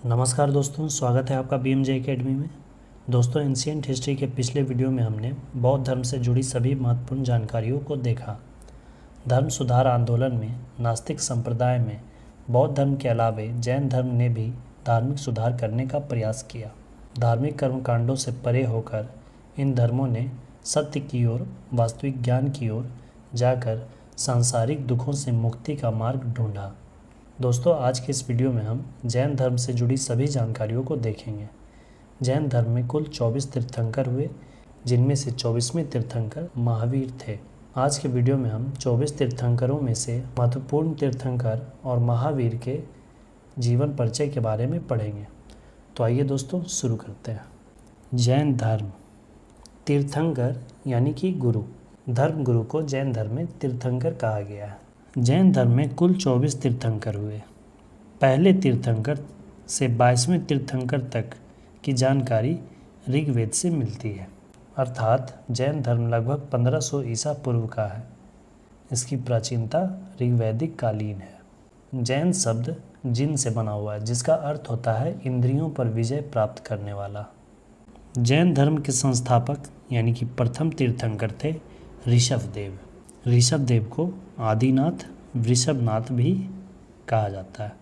नमस्कार दोस्तों, स्वागत है आपका BMJ एकेडमी में। दोस्तों, एंशिएंट हिस्ट्री के पिछले वीडियो में हमने बौद्ध धर्म से जुड़ी सभी महत्वपूर्ण जानकारियों को देखा। धर्म सुधार आंदोलन में नास्तिक संप्रदाय में बौद्ध धर्म के अलावे जैन धर्म ने भी धार्मिक सुधार करने का प्रयास किया। धार्मिक कर्मकांडों से परे होकर इन धर्मों ने सत्य की ओर, वास्तविक ज्ञान की ओर जाकर सांसारिक दुखों से मुक्ति का मार्ग ढूंढा। दोस्तों, आज के इस वीडियो में हम जैन धर्म से जुड़ी सभी जानकारियों को देखेंगे। जैन धर्म में कुल 24 तीर्थंकर हुए, जिनमें से 24वें तीर्थंकर महावीर थे। आज के वीडियो में हम 24 तीर्थंकरों में से महत्वपूर्ण तीर्थंकर और महावीर के जीवन परिचय के बारे में पढ़ेंगे। तो आइए दोस्तों, शुरू करते हैं। जैन धर्म। तीर्थंकर यानी कि गुरु। धर्म गुरु को जैन धर्म में तीर्थंकर कहा गया है। जैन धर्म में कुल 24 तीर्थंकर हुए। पहले तीर्थंकर से 22वें तीर्थंकर तक की जानकारी ऋग्वेद से मिलती है, अर्थात जैन धर्म लगभग 1500 ईसा पूर्व का है। इसकी प्राचीनता ऋग्वैदिक कालीन है। जैन शब्द जिन से बना हुआ है, जिसका अर्थ होता है इंद्रियों पर विजय प्राप्त करने वाला। जैन धर्म के संस्थापक यानी कि प्रथम तीर्थंकर थे ऋषभदेव। ऋषभदेव को आदिनाथ, वृषभनाथ भी कहा जाता है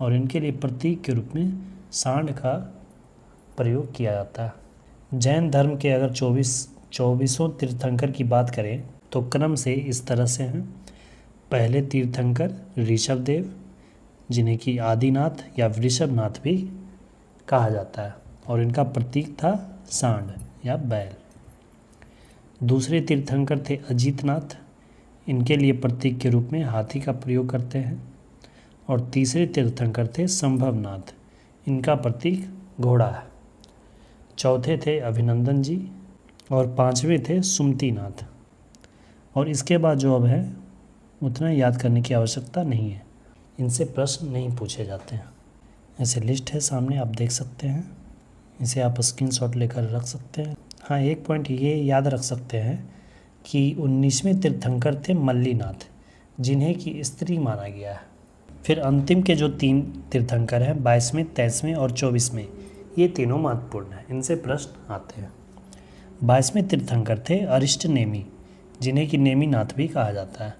और इनके लिए प्रतीक के रूप में सांड का प्रयोग किया जाता है। जैन धर्म के अगर 24 तीर्थंकर की बात करें तो क्रम से इस तरह से हैं। पहले तीर्थंकर ऋषभदेव, जिन्हें कि आदिनाथ या वृषभनाथ भी कहा जाता है और इनका प्रतीक था सांड या बैल। दूसरे तीर्थंकर थे अजितनाथ, इनके लिए प्रतीक के रूप में हाथी का प्रयोग करते हैं। और तीसरे तीर्थंकर थे संभवनाथ, इनका प्रतीक घोड़ा है। चौथे थे अभिनंदन जी और पांचवें थे सुमतिनाथ। और इसके बाद जो अब है उतना याद करने की आवश्यकता नहीं है, इनसे प्रश्न नहीं पूछे जाते हैं। ऐसे लिस्ट है सामने, आप देख सकते हैं, इसे आप स्क्रीनशॉट लेकर रख सकते हैं। हाँ, एक पॉइंट ये याद रख सकते हैं कि 19वें तीर्थंकर थे मल्लीनाथ, जिन्हें कि स्त्री माना गया है। फिर अंतिम के जो 3 तीर्थंकर हैं 22वें, 23वें और 24वें, ये तीनों महत्वपूर्ण हैं, इनसे प्रश्न आते हैं। 22वें तीर्थंकर थे अरिष्टनेमी, जिन्हें कि नेमीनाथ भी कहा जाता है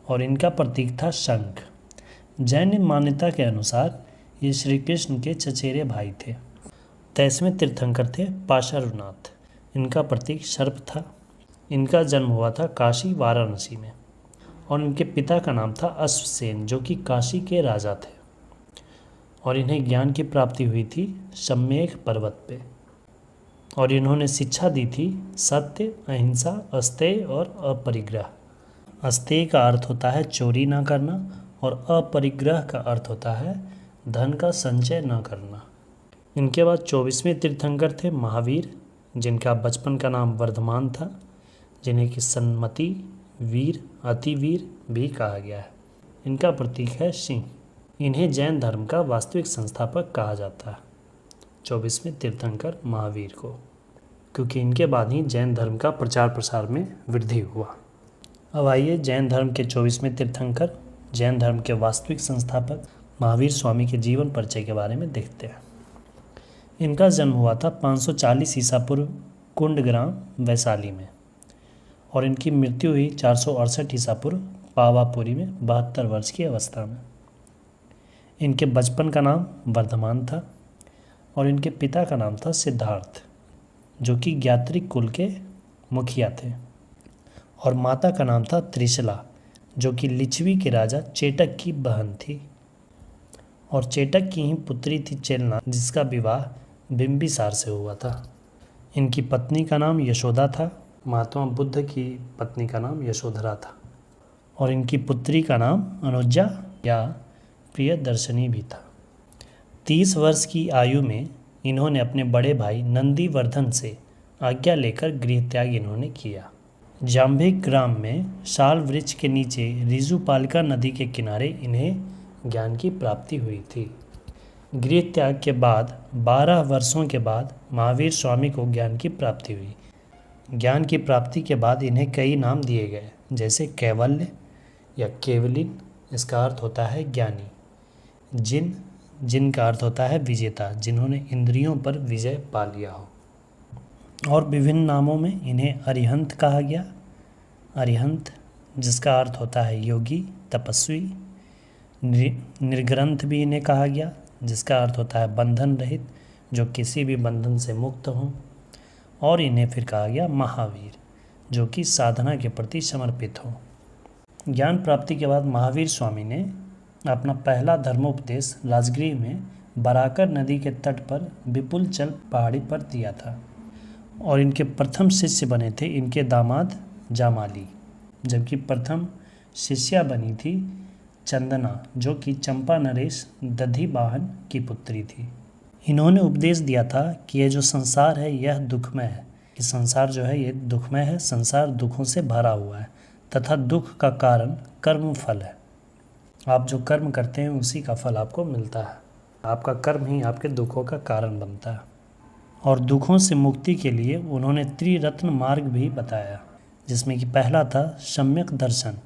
और इनका प्रतीक था शंख। जैन मान्यता के अनुसार ये श्री कृष्ण के चचेरे भाई थे। 23वें तीर्थंकर थे पाशरनाथ, इनका प्रतीक सर्प था। इनका जन्म हुआ था काशी वाराणसी में और इनके पिता का नाम था अश्वसेन, जो कि काशी के राजा थे। और इन्हें ज्ञान की प्राप्ति हुई थी सम्यक पर्वत पे और इन्होंने शिक्षा दी थी सत्य, अहिंसा, अस्तेय और अपरिग्रह। अस्तेय का अर्थ होता है चोरी ना करना और अपरिग्रह का अर्थ होता है धन का संचय न करना। इनके बाद 24वें तीर्थंकर थे महावीर, जिनका बचपन का नाम वर्धमान था, जिन्हें कि सन्मति, वीर, अतिवीर भी कहा गया है। इनका प्रतीक है सिंह। इन्हें जैन धर्म का वास्तविक संस्थापक कहा जाता है, 24वें तीर्थंकर महावीर को, क्योंकि इनके बाद ही जैन धर्म का प्रचार प्रसार में वृद्धि हुआ। अब आइए जैन धर्म के 24वें तीर्थंकर, जैन धर्म के वास्तविक संस्थापक महावीर स्वामी के जीवन परिचय के बारे में देखते हैं। इनका जन्म हुआ था 540 ईसा पूर्व कुंडग्राम, वैशाली में और इनकी मृत्यु हुई 468 ईसा पूर्व पावापुरी में 72 वर्ष की अवस्था में। इनके बचपन का नाम वर्धमान था और इनके पिता का नाम था सिद्धार्थ, जो कि ज्ञात्रिक कुल के मुखिया थे। और माता का नाम था त्रिशला, जो कि लिच्छवी के राजा चेटक की बहन थी और चेटक की ही पुत्री थी चेलना, जिसका विवाह बिंबिसार से हुआ था। इनकी पत्नी का नाम यशोदा था। महात्मा बुद्ध की पत्नी का नाम यशोधरा था और इनकी पुत्री का नाम अनुजा या प्रियदर्शनी भी था। 30 वर्ष की आयु में इन्होंने अपने बड़े भाई नंदीवर्धन से आज्ञा लेकर गृह त्याग इन्होंने किया। जाम्भिक ग्राम में साल वृक्ष के नीचे रिजुपालिका नदी के किनारे इन्हें ज्ञान की प्राप्ति हुई थी। गृह त्याग के बाद 12 वर्षों के बाद महावीर स्वामी को ज्ञान की प्राप्ति हुई। ज्ञान की प्राप्ति के बाद इन्हें कई नाम दिए गए, जैसे कैवल्य या केवलिन, इसका अर्थ होता है ज्ञानी, जिन जिनका अर्थ होता है विजेता, जिन्होंने इंद्रियों पर विजय पा लिया हो। और विभिन्न नामों में इन्हें अरिहंत कहा गया। अरिहंत जिसका अर्थ होता है योगी, तपस्वी। निर्ग्रंथ भी इन्हें कहा गया, जिसका अर्थ होता है बंधन रहित, जो किसी भी बंधन से मुक्त हों। और इन्हें फिर कहा गया महावीर, जो कि साधना के प्रति समर्पित हो। ज्ञान प्राप्ति के बाद महावीर स्वामी ने अपना पहला धर्मोपदेश राजगृह में बराकर नदी के तट पर विपुल चल पहाड़ी पर दिया था। और इनके प्रथम शिष्य बने थे इनके दामाद जामाली, जबकि प्रथम शिष्या बनी थी चंदना, जो कि चंपा नरेश दधिवाहन की पुत्री थी। इन्होंने उपदेश दिया था कि यह जो संसार है यह दुखमय है, कि संसार जो है ये दुखमय है, संसार दुखों से भरा हुआ है तथा दुख का कारण कर्म फल है। आप जो कर्म करते हैं उसी का फल आपको मिलता है। आपका कर्म ही आपके दुखों का कारण बनता है। और दुखों से मुक्ति के लिए उन्होंने त्रिरत्न मार्ग भी बताया, जिसमें कि पहला था सम्यक दर्शन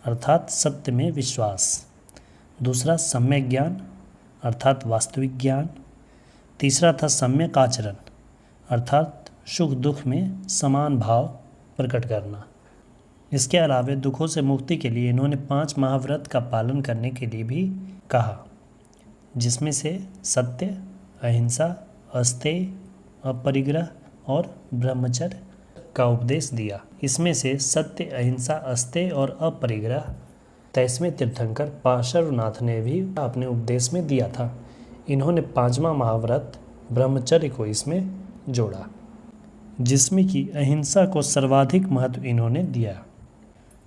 अर्थात सत्य में विश्वास, दूसरा सम्यक ज्ञान अर्थात वास्तविक ज्ञान, तीसरा था सम्यक आचरण अर्थात सुख दुख में समान भाव प्रकट करना। इसके अलावा दुखों से मुक्ति के लिए इन्होंने 5 महाव्रत का पालन करने के लिए भी कहा, जिसमें से सत्य, अहिंसा, अस्तेय, अपरिग्रह और ब्रह्मचर्य का उपदेश दिया। इसमें से सत्य, अहिंसा, अस्तेय और अपरिग्रह 23वें तीर्थंकर पार्श्वनाथ ने भी अपने उपदेश में दिया था। इन्होंने 5वां महाव्रत ब्रह्मचर्य को इसमें जोड़ा, जिसमें कि अहिंसा को सर्वाधिक महत्व इन्होंने दिया।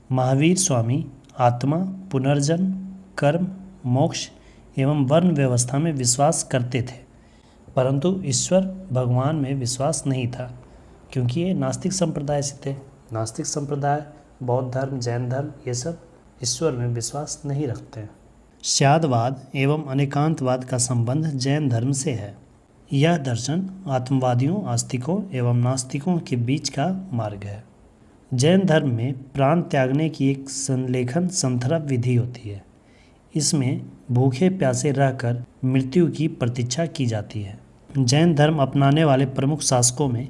महावीर स्वामी आत्मा, पुनर्जन्म, कर्म, मोक्ष एवं वर्ण व्यवस्था में विश्वास करते थे, परंतु ईश्वर भगवान में विश्वास नहीं था, क्योंकि ये नास्तिक संप्रदाय से थे। नास्तिक संप्रदाय, बौद्ध धर्म, जैन धर्म, ये सब ईश्वर में विश्वास नहीं रखते हैं। स्यादवाद एवं अनेकांतवाद का संबंध जैन धर्म से है। यह दर्शन आत्मवादियों, आस्तिकों एवं नास्तिकों के बीच का मार्ग है। जैन धर्म में प्राण त्यागने की एक संलेखन संथरा विधि होती है। इसमें भूखे प्यासे रहकर मृत्यु की प्रतीक्षा की जाती है। जैन धर्म अपनाने वाले प्रमुख शासकों में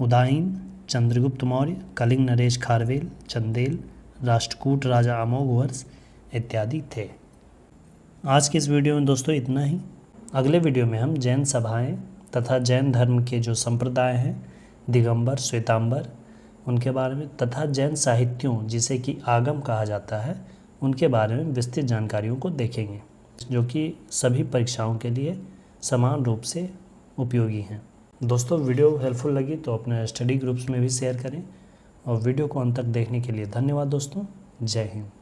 उदायन, चंद्रगुप्त मौर्य, कलिंग नरेश खारवेल, चंदेल, राष्ट्रकूट राजा अमोघवर्ष इत्यादि थे। आज के इस वीडियो में दोस्तों इतना ही। अगले वीडियो में हम जैन सभाएं तथा जैन धर्म के जो संप्रदाय हैं, दिगंबर, श्वेतांबर, उनके बारे में तथा जैन साहित्यों जिसे कि आगम कहा जाता है, उनके बारे में विस्तृत जानकारियों को देखेंगे, जो कि सभी परीक्षाओं के लिए समान रूप से उपयोगी हैं। दोस्तों वीडियो हेल्पफुल लगी तो अपने स्टडी ग्रुप्स में भी शेयर करें। और वीडियो को अंत तक देखने के लिए धन्यवाद दोस्तों। जय हिंद।